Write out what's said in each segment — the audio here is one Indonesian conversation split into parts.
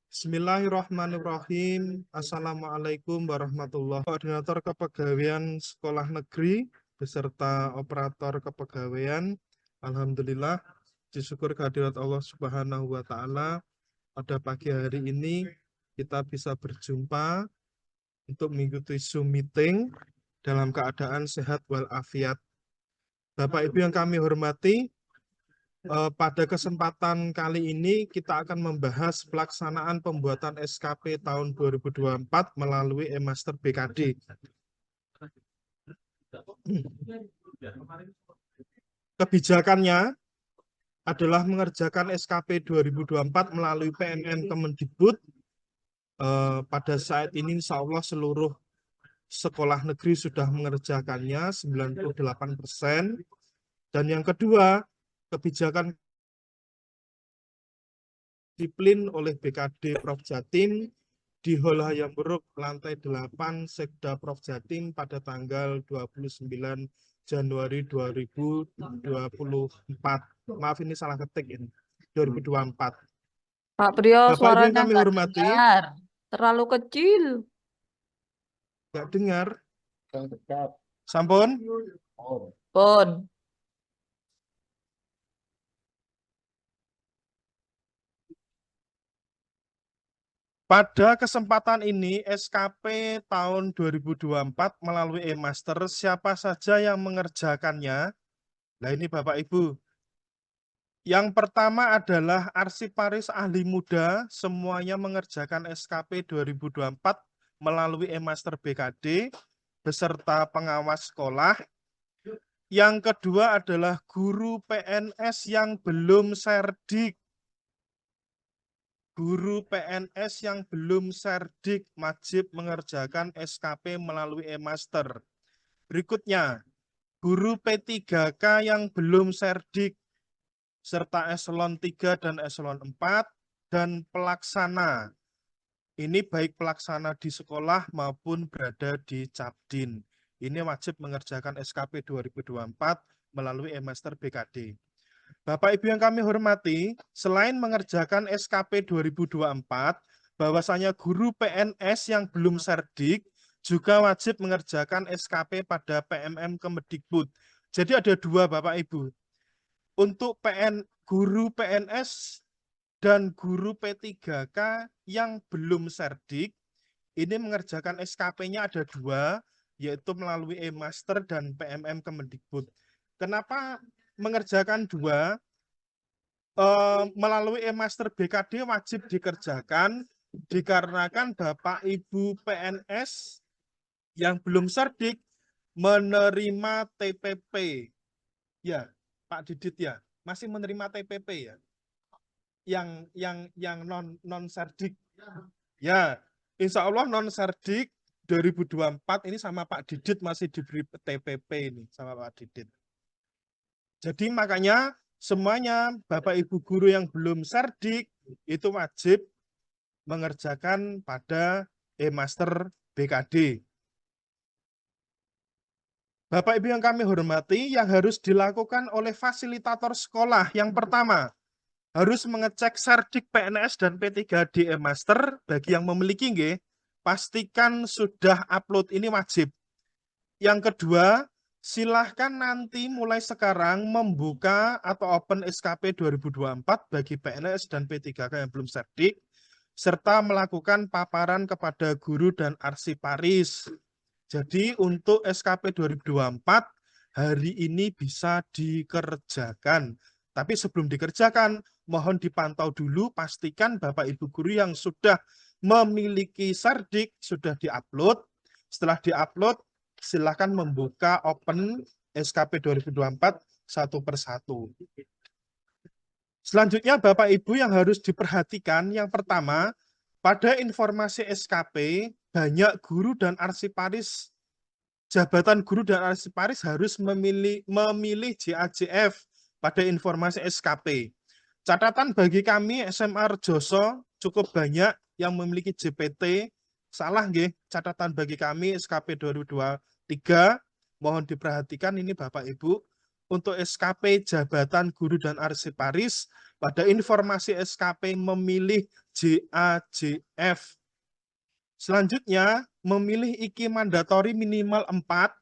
Bismillahirrahmanirrahim. Assalamualaikum warahmatullahi wabarakatuh. Koordinator Kepegawaian Sekolah Negeri beserta operator kepegawaian. Alhamdulillah, disyukur kehadirat Allah Subhanahu wa Ta'ala. Pada pagi hari ini kita bisa berjumpa untuk mengikuti Zoom meeting dalam keadaan sehat walafiat. Bapak Ibu yang kami hormati, pada kesempatan kali ini kita akan membahas pelaksanaan pembuatan SKP tahun 2024 melalui e-Master BKD. Kebijakannya adalah mengerjakan SKP 2024 melalui PMM Kemendikbud. Pada saat ini insya Allah seluruh sekolah negeri sudah mengerjakannya 98%. Dan yang kedua, kebijakan disiplin oleh BKD Prof Jatim di Hall Hayamburuk lantai 8 Sekda Prof Jatim pada tanggal 29 Januari 2024. Maaf ini salah ketik ini. 2024. Pak Priyo, Bapak Ibu yang suaranya kami nggak hormati, dengar. Terlalu kecil. nggak dengar. Sampun? Pun. Pada kesempatan ini, SKP tahun 2024 melalui e-Master, siapa saja yang mengerjakannya? Nah ini Bapak Ibu. Yang pertama adalah arsiparis ahli muda, semuanya mengerjakan SKP 2024 melalui e-Master BKD, beserta pengawas sekolah. Yang kedua adalah guru PNS yang belum serdik. Guru PNS yang belum serdik wajib mengerjakan SKP melalui e-Master. Berikutnya, guru P3K yang belum serdik, serta eselon 3 dan eselon 4, dan pelaksana. Ini baik pelaksana di sekolah maupun berada di Capdin. Ini wajib mengerjakan SKP 2024 melalui e-Master BKD. Bapak Ibu yang kami hormati, selain mengerjakan SKP 2024, bahwasanya guru PNS yang belum serdik juga wajib mengerjakan SKP pada PMM Kemendikbud. Jadi ada dua Bapak Ibu. Untuk guru PNS dan guru P3K yang belum serdik, ini mengerjakan SKP-nya ada dua, yaitu melalui e-Master dan PMM Kemendikbud. Kenapa mengerjakan dua? Melalui e-Master BKD wajib dikerjakan dikarenakan Bapak Ibu PNS yang belum serdik menerima TPP. Ya, Pak Didit ya, masih menerima TPP ya. Yang non serdik. Ya, insya Allah non serdik 2024 ini sama Pak Didit masih diberi TPP ini sama Pak Didit. Jadi makanya semuanya Bapak Ibu guru yang belum serdik itu wajib mengerjakan pada e-Master BKD. Bapak Ibu yang kami hormati, yang harus dilakukan oleh fasilitator sekolah yang pertama harus mengecek serdik PNS dan P3D e-Master bagi yang memiliki pastikan sudah upload, ini wajib. Yang kedua, silahkan nanti mulai sekarang membuka atau open SKP 2024 bagi PNS dan P3K yang belum serdik, serta melakukan paparan kepada guru dan arsiparis. Jadi untuk SKP 2024 hari ini bisa dikerjakan. Tapi sebelum dikerjakan, mohon dipantau dulu, pastikan Bapak Ibu guru yang sudah memiliki serdik sudah diupload. Setelah diupload, silakan membuka open SKP 2024 satu persatu. Selanjutnya Bapak Ibu yang harus diperhatikan, yang pertama, pada informasi SKP, banyak guru dan arsiparis, jabatan guru dan arsiparis harus memilih JAJF pada informasi SKP. Catatan bagi kami SMA Rejoso cukup banyak yang memiliki JPT. Salah nggih, catatan bagi kami SKP 2023 mohon diperhatikan ini Bapak Ibu. untuk SKP jabatan guru dan arsiparis, pada informasi SKP memilih JAJF. Selanjutnya, memilih IKI mandatori minimal 4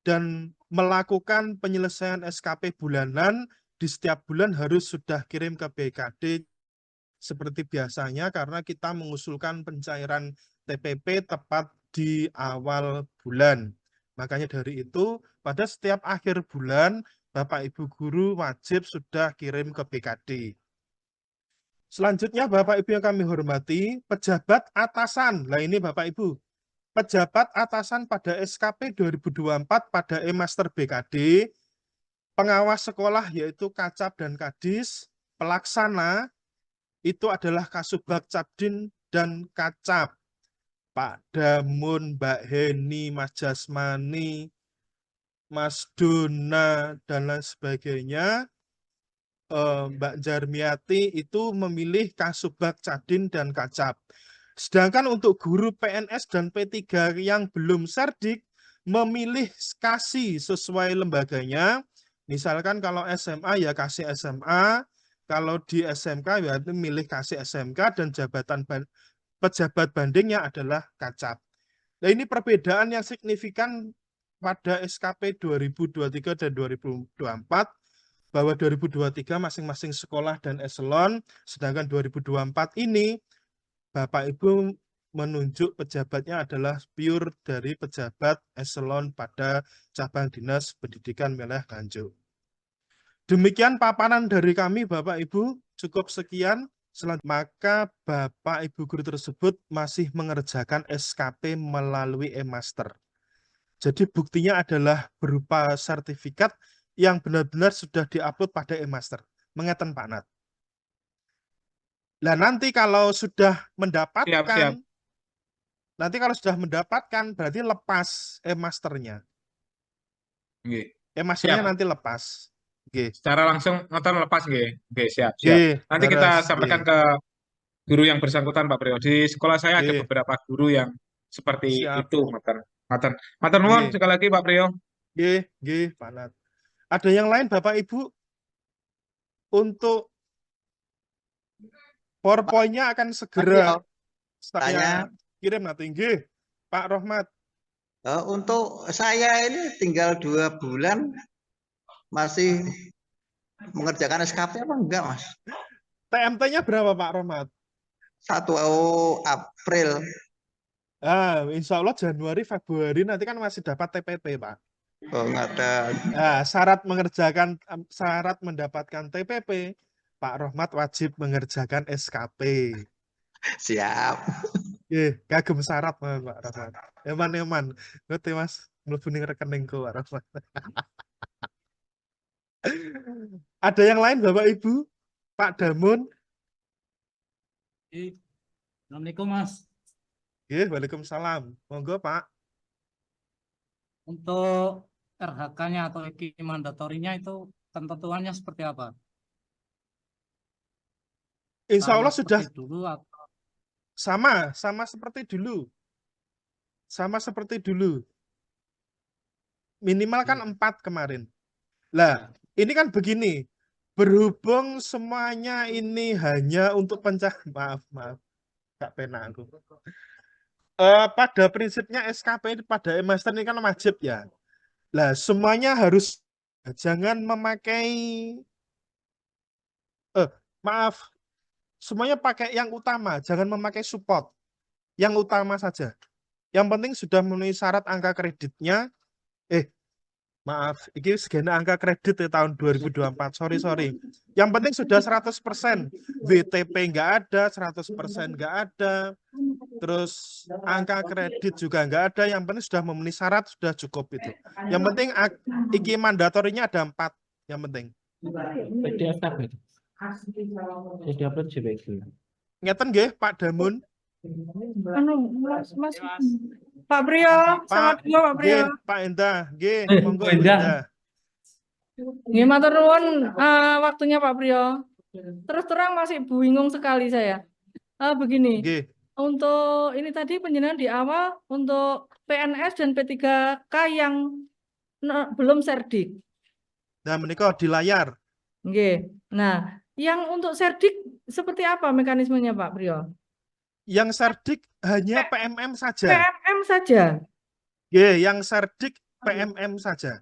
dan melakukan penyelesaian SKP bulanan di setiap bulan harus sudah kirim ke BKD seperti biasanya karena kita mengusulkan pencairan TPP tepat di awal bulan. Makanya dari itu, pada setiap akhir bulan, Bapak Ibu Guru wajib sudah kirim ke BKD. Selanjutnya, Bapak Ibu yang kami hormati, pejabat atasan. Nah ini Bapak Ibu, pejabat atasan pada SKP 2024 pada E-Master BKD, pengawas sekolah yaitu Kacap dan Kadis, pelaksana itu adalah Kasubag Cabdin dan Kacap. Pak Damun, Mbak Heni, Mas Jasmani, Mas Dona, dan lain sebagainya, Mbak Jarmiati itu memilih Kasubag Cadin dan Kacap. Sedangkan untuk guru PNS dan P3 yang belum serdik, memilih kasih sesuai lembaganya. Misalkan kalau SMA ya kasih SMA, kalau di SMK ya milih kasih SMK dan jabatan pejabat bandingnya adalah Kacap. Nah ini perbedaan yang signifikan pada SKP 2023 dan 2024 bahwa 2023 masing-masing sekolah dan eselon, sedangkan 2024 ini Bapak Ibu menunjuk pejabatnya adalah pure dari pejabat eselon pada cabang dinas pendidikan wilayah Nganjuk. Demikian paparan dari kami Bapak Ibu, cukup sekian. Maka Bapak Ibu guru tersebut masih mengerjakan SKP melalui E-Master. Jadi buktinya adalah berupa sertifikat yang benar-benar sudah diupload pada E-Master. Mengeten Pak Nat. Nah nanti kalau sudah mendapatkan, berarti lepas E-Masternya. E-Masternya nanti lepas. Secara langsung nonton lepas nggih. Oke, siap. Nanti kita Laras, sampaikan ke guru yang bersangkutan Pak Priyo. Di sekolah saya ada Nggih. beberapa guru yang seperti Siap. itu, Matur nuwun sekali lagi Pak Priyo. Nggih, Pak Nat. Ada yang lain Bapak Ibu? Untuk PowerPoint-nya akan segera saya kirim nanti. Nggih, Pak Rohmat. Untuk saya ini tinggal 2 bulan masih mengerjakan SKP apa enggak, Mas? TMT-nya berapa Pak Rohmat? 1 April. Insya Allah Januari, Februari nanti kan masih dapat TPP, Pak. Oh, enggak ada. Syarat mendapatkan TPP, Pak Rohmat wajib mengerjakan SKP. Siap. Kagem syarat Pak Rohmat. Eman. Ngerti Mas, mlebu ning rekeningku Pak Rohmat. Ada yang lain Bapak Ibu? Pak Damun? Assalamualaikum Mas. Waalaikumsalam. Monggo Pak. Untuk RHK-nya atau IKI mandatorinya itu ketentuannya seperti apa? Insya Allah Sama sudah seperti dulu atau sama seperti dulu. Sama seperti dulu. Minimal kan 4 kemarin. Lah, ini kan begini. Berhubung semuanya ini hanya untuk maaf. Gak penak aku. Pada prinsipnya SKP pada E-Master ini kan wajib ya. Lah, semuanya harus jangan memakai semuanya pakai yang utama, jangan memakai support. Yang utama saja. Yang penting sudah memenuhi syarat angka kreditnya. Maaf, ini segala angka kredit ya tahun 2024. Sorry. Yang penting sudah 100%. WTP nggak ada, 100% nggak ada. Terus angka kredit juga nggak ada. Yang penting sudah memenuhi syarat, sudah cukup itu. Yang penting IKI mandatorinya ada 4. Yang penting. PDF tablet. Sudah upload JPG. Ngeten nggih Pak Damun. Mas. Pak Priyo, sama dua Pak Priyo. Pak Endah, monggo Bu Endah. Endah. Nggih, matur nuwun waktunya Pak Priyo. Terus terang masih bingung sekali saya. Begini, untuk ini tadi penjelasan di awal untuk PNS dan P3K yang belum serdik. Nah, menika di layar. Nggih. Nah, yang untuk Serdik seperti apa mekanismenya Pak Priyo? Yang Serdik hanya PMM saja. PMM saja. Nggih, yang Serdik PMM saja.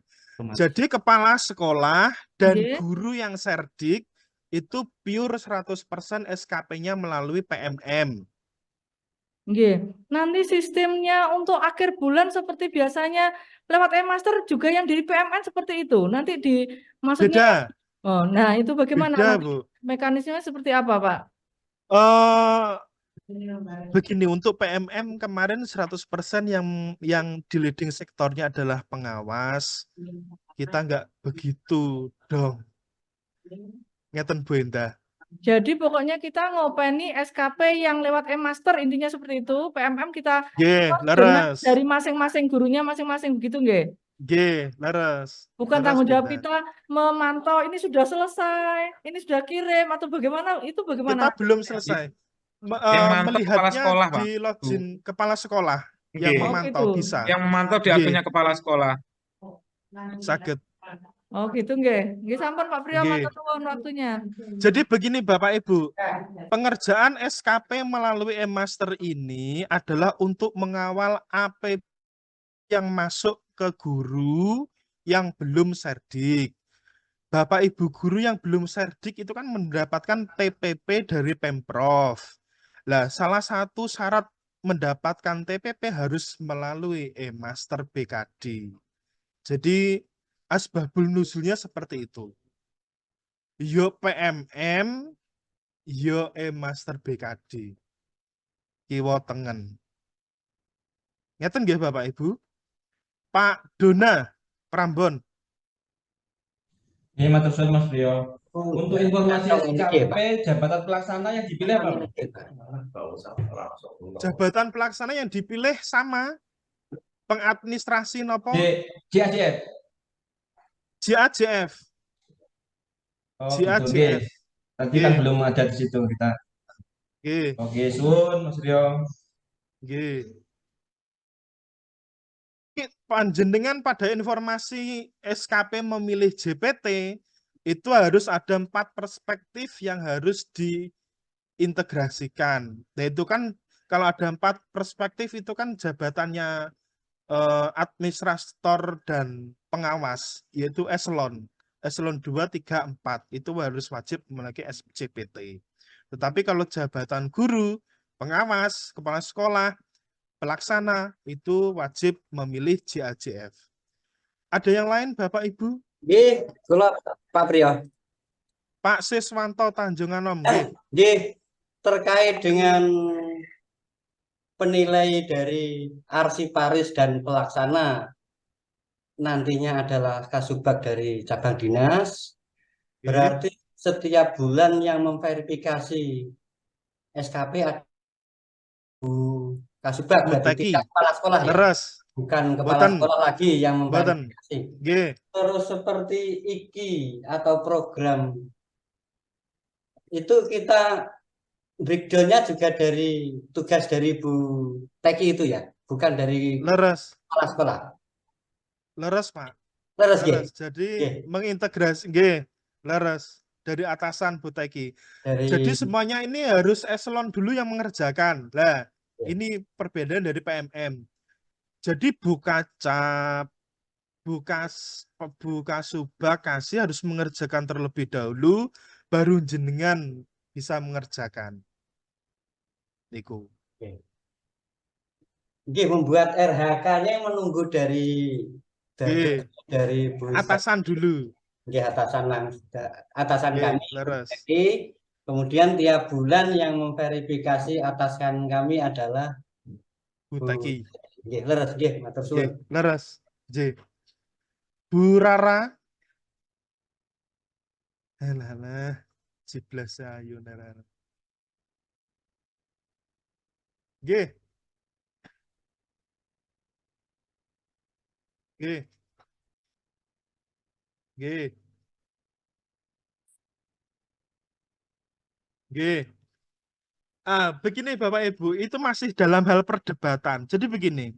Jadi kepala sekolah dan Nggih. guru yang Serdik itu pure 100% SKP-nya melalui PMM. Nggih. Nanti sistemnya untuk akhir bulan seperti biasanya lewat e-master juga yang di PMN seperti itu. Nanti di maksudnya Beda, oh, nah itu bagaimana beda, nanti Bu. mekanismenya seperti apa, Pak? Begini, untuk PMM kemarin 100% yang di leading sektornya adalah pengawas. Kita nggak begitu dong. Ngeten Bu Indah. Jadi pokoknya kita ngopeni SKP yang lewat e-master intinya seperti itu. PMM kita Nggih, dengan leres. dari masing-masing gurunya masing-masing begitu nggih? Nggih, leres. Bukan Leres, tanggung Bu jawab Indah. kita memantau ini sudah selesai, ini sudah kirim atau bagaimana? Itu Kita bagaimana? belum selesai. Yang mantau kepala Melihatnya sekolah, Pak. di login kepala sekolah yang Nggih. Oh memantau gitu. bisa. Yang memantau di Nggih. akunnya kepala sekolah. Saged. Oh gitu nggih. Nggih sampun Pak Priyo Nggih. matur nuwun waktunya. Jadi begini Bapak Ibu, pengerjaan SKP melalui e-master ini adalah untuk mengawal APB yang masuk ke guru yang belum Serdik. Bapak Ibu guru yang belum Serdik itu kan mendapatkan TPP dari Pemprov. Lah, salah satu syarat mendapatkan TPP harus melalui e-master BKD. Jadi asbabul nuzulnya seperti itu. Yo PMM, yo e-master BKD. Kiwa tengen. Ngeten nggih Bapak Ibu? Pak Dona Prambon. Ini matur suwun Mas Priyo. Untuk informasi SKP jabatan pelaksana yang dipilih apa? Jabatan pelaksana yang dipilih sama pengadministrasi nopo JAJF. JAJF. Oh, gitu. Oke. Tadi kan belum ada di situ kita. Oke. Oke, suwun Mas Priyo. Oke. Panjenengan pada informasi SKP memilih JPT itu harus ada 4 perspektif yang harus diintegrasikan. Nah itu kan kalau ada 4 perspektif itu kan jabatannya administrator dan pengawas, yaitu eselon 2, 3, 4 itu harus wajib memiliki JPT. Tetapi kalau jabatan guru, pengawas, kepala sekolah, pelaksana itu wajib memilih JAJF. Ada yang lain Bapak Ibu? Nggih, kula Pak Priyo. Pak Siswanto Tanjunganom, nggih. Nggih, terkait dengan penilai dari arsiparis dan pelaksana nantinya adalah kasubag dari cabang dinas. Berarti setiap bulan yang memverifikasi SKP ada Bu Kasubag berarti tidak kepala sekolah ya. Leres. Bukan kepala sekolah lagi yang memverifikasi. Nggih. Terus seperti IKI atau program itu kita breakdown-nya juga dari tugas dari Bu Teki itu ya, bukan dari kepala sekolah. Leres, Pak. Leres, Jadi mengintegrasi, leres dari atasan Bu Teki. Jadi semuanya ini harus eselon dulu yang mengerjakan. Lah, ini perbedaan dari PMM. Jadi buka cap, buka subak kasih harus mengerjakan terlebih dahulu, baru jenengan bisa mengerjakan. Niku. Membuat RHK-nya menunggu dari Bu atasan dulu. Atasan kami. Jadi kemudian tiap bulan yang memverifikasi atasan kami adalah Bu Teki. Leres, matur suwun. Leres. Bu Rara. Halah, 11 ayo Rara. Nggih. Begini Bapak Ibu, itu masih dalam hal perdebatan. Jadi begini,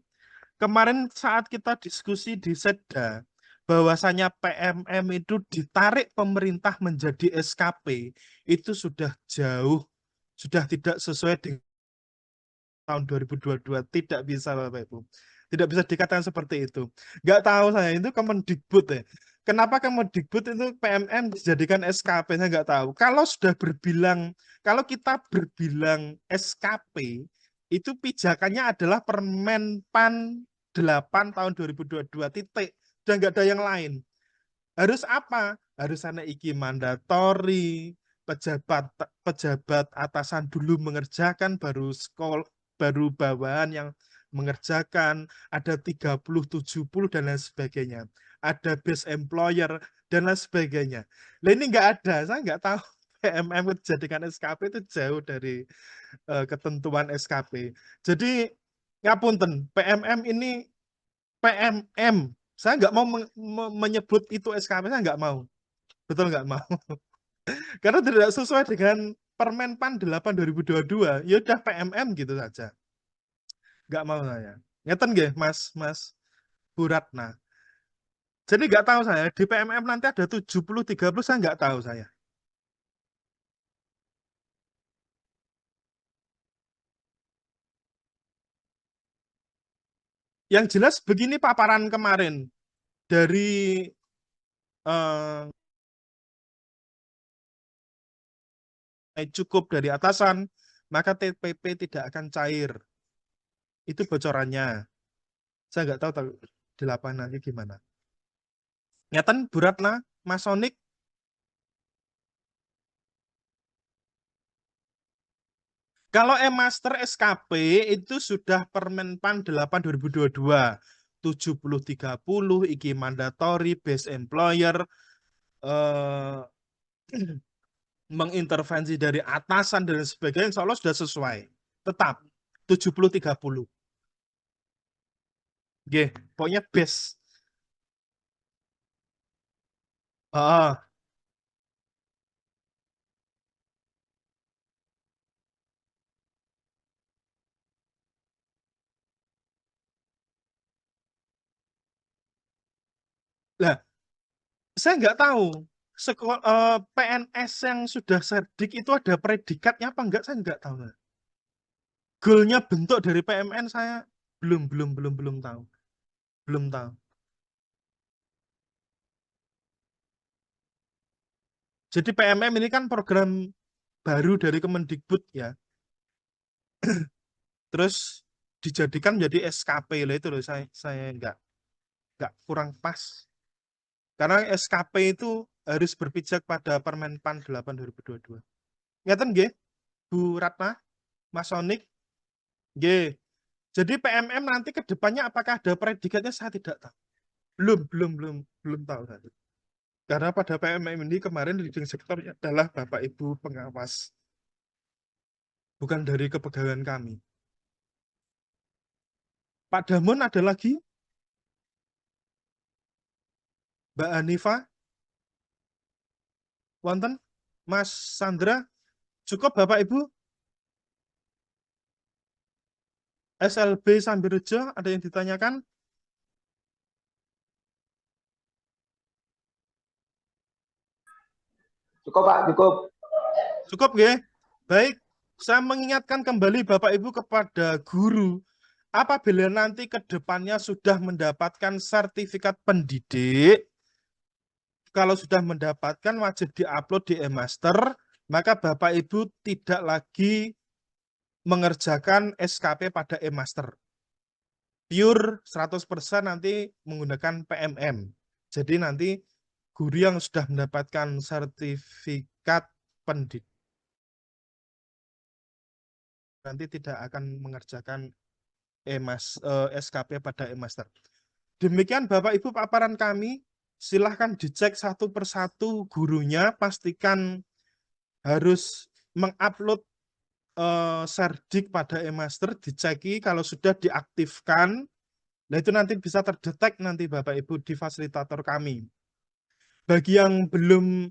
kemarin saat kita diskusi di Setda, bahwasanya PMM itu ditarik pemerintah menjadi SKP itu sudah jauh, sudah tidak sesuai dengan tahun 2022. Tidak bisa Bapak Ibu. Tidak bisa dikatakan seperti itu. Nggak tahu saya, itu Kemendikbud ya. Kenapa Kemendikbud itu PMM dijadikan SKP, saya nggak tahu. Kalau kita berbilang SKP, itu pijakannya adalah Permen-Pan 8 tahun 2022 titik. Dan nggak ada yang lain. Harus apa? Harus ada iki mandatori, pejabat atasan dulu mengerjakan, baru baru bawahan yang mengerjakan, ada 30-70 dan lain sebagainya. Ada base employer dan lain sebagainya. Nah ini nggak ada, saya nggak tahu PMM dijadikan SKP itu jauh dari ketentuan SKP. Jadi ngapunten, PMM ini PMM. Saya nggak mau menyebut itu SKP, saya nggak mau. Betul nggak mau. Karena tidak sesuai dengan Permen-Pan 8 2022. Ya udah PMM gitu saja. Nggak mau saya. Ngeten nggih, Mas Bu Ratna. Jadi nggak tahu saya, di PMM nanti ada 70-30, saya nggak tahu saya. Yang jelas begini paparan kemarin dari cukup dari atasan, maka TPP tidak akan cair. Itu bocorannya. Saya nggak tahu di lapangan nanti gimana. Ngeten Bu Ratna, Mas Sonik. Kalau e-master SKP itu sudah Permen-Pan 8 2022. 70-30, iki mandatori, base employer, mengintervensi dari atasan dan sebagainya, insya Allah sudah sesuai. Tetap 70-30. Oke, pokoknya base. Ah, lah, saya nggak tahu. PNS yang sudah cerdik itu ada predikatnya apa enggak, saya nggak tahu. Goalnya bentuk dari PMN saya belum tahu. Belum tahu. Jadi PMM ini kan program baru dari Kemendikbud ya. Terus dijadikan menjadi SKP lah itu loh, saya nggak kurang pas. Karena SKP itu harus berpijak pada Permen-Pan 8 2022. Ngeten nggih, Bu Ratna, Mas Sonik? Nggih. Jadi PMM nanti ke depannya apakah ada predikatnya, saya tidak tahu. Belum tahu saya. Karena pada PMM ini kemarin leading sektornya adalah Bapak Ibu pengawas. Bukan dari kepegawaian kami. Pak Damon ada lagi? Mbak Hanifa? Wonten? Mas Sandra? Cukup Bapak Ibu? SLB Sambirejo ada yang ditanyakan? Cukup Pak, cukup. Cukup nggih? Baik, saya mengingatkan kembali Bapak Ibu kepada guru, apabila nanti ke depannya sudah mendapatkan sertifikat pendidik, kalau sudah mendapatkan wajib diupload di e-master, maka Bapak Ibu tidak lagi mengerjakan SKP pada e-master. Pure 100% nanti menggunakan PMM. Jadi nanti guru yang sudah mendapatkan sertifikat pendidik nanti tidak akan mengerjakan SKP pada e-master. Demikian Bapak Ibu paparan kami. Silahkan dicek satu persatu gurunya, pastikan harus mengupload serdik pada e-master, diceki kalau sudah diaktifkan, nah itu nanti bisa terdetek nanti Bapak Ibu di fasilitator kami. Bagi yang belum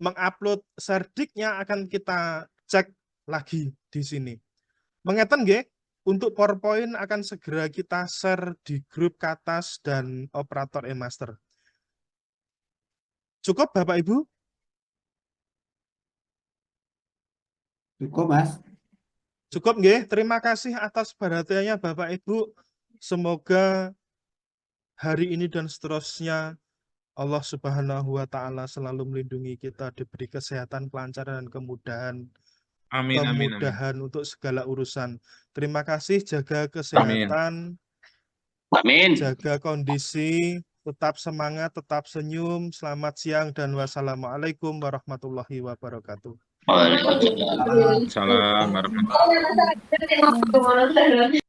mengupload serdiknya akan kita cek lagi di sini. Mengeten nggih, untuk PowerPoint akan segera kita share di grup Katas dan operator e-master. Cukup Bapak Ibu? Cukup, Mas. Cukup nggih. Terima kasih atas perhatiannya Bapak Ibu. Semoga hari ini dan seterusnya Allah Subhanahu wa taala selalu melindungi kita, diberi kesehatan, kelancaran dan kemudahan. Amin, amin, amin. Kemudahan untuk segala urusan. Terima kasih, jaga kesehatan, Amin. jaga kondisi, tetap semangat, tetap senyum. Selamat siang dan wassalamualaikum warahmatullahi wabarakatuh. Waalaikumsalam. Salam warahmatullahi wabarakatuh.